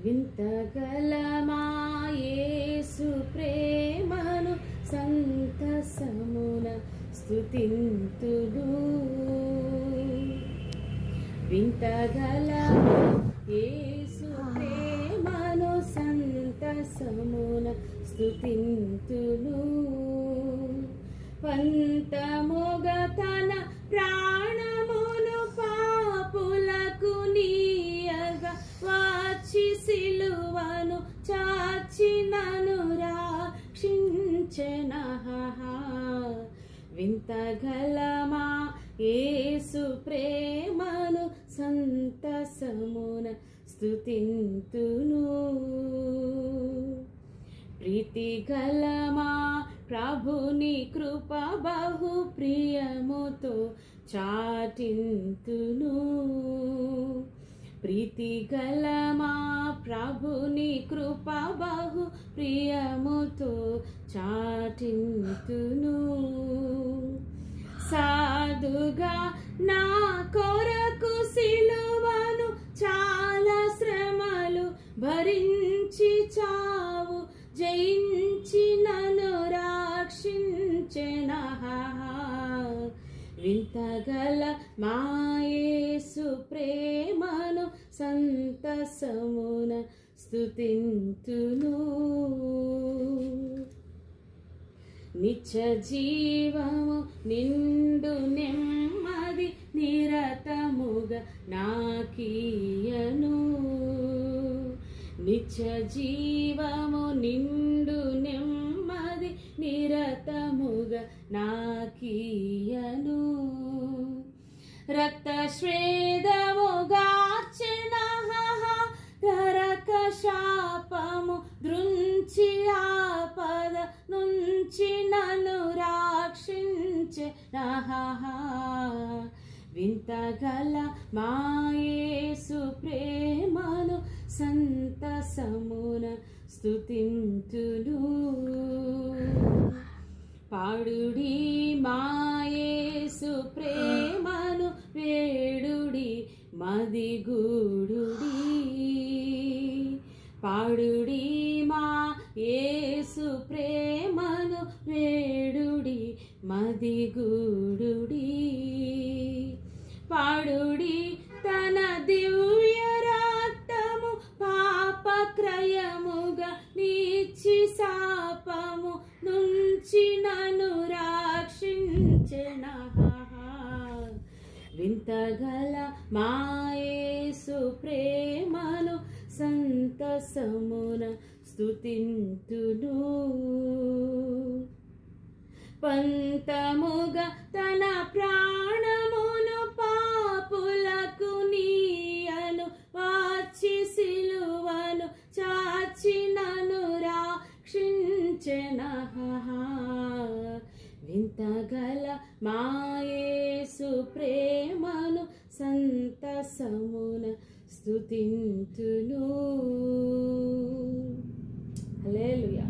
వింతగలమా యేసు ప్రేమను సంతసమున స్తుతింతును. వింతగలమా యేసు ప్రేమను సంతసమున స్తుతింతును. పంతముగ తన ప్రాణమును పాపులకు నీయగా వాచి సిలువను చాచి నను రక్షించెనహా. వింతగలమా యేసు ప్రేమను సంతసమున స్తుతింతును. ప్రీతిగలమా ప్రభుని కృప బహు ప్రియముతో చాటింతును. ప్రీతిగలమా ప్రభుని కృప బహు ప్రియముతో చాటింతును. సాధుగా నా కొరకు సిలువను చాలా శ్రమలు భరించి చావు జయించి నన్ను రక్షించెనహా. వింతగల మా యేసు ప్రేమను సంతసమున స్తుతింతును. నిత్య జీవము నిండు నెమ్మది నిరతముగా నాకీయను. నిత్య జీవము నిండు నెమ్మది నిరతముగా నాకీయను. రక్త శ్వేదముగార్చెనహా నరక శాపము దృంచి ఆపద నుంచి నన్ను రక్షించెనహా. వింతగల మా యేసు ప్రేమను సంతసమున స్తుతింతును. పాడుడి మా యేసు ప్రేమను వేడుడి మదిగూడుడి. పాడుడి మా యేసు ప్రేమను వేడుడి మదిగూడుడి. పాడుడి తన దివ్య రక్తము పాపక్రయముగా నీచి శాపము నుంచి నన్ను రక్షించెనహా. వింతగల మా యేసు ప్రేమను సంతసమున స్తుతింతును. పంతముగా తన ప్రాణమును పాపులకు నీయను వాచి సిలువను చాచి నన్ను రక్షించెనహా. వింతగల మా యేసు ప్రేమను సంతసమున స్తుతింతును. హల్లెలూయా.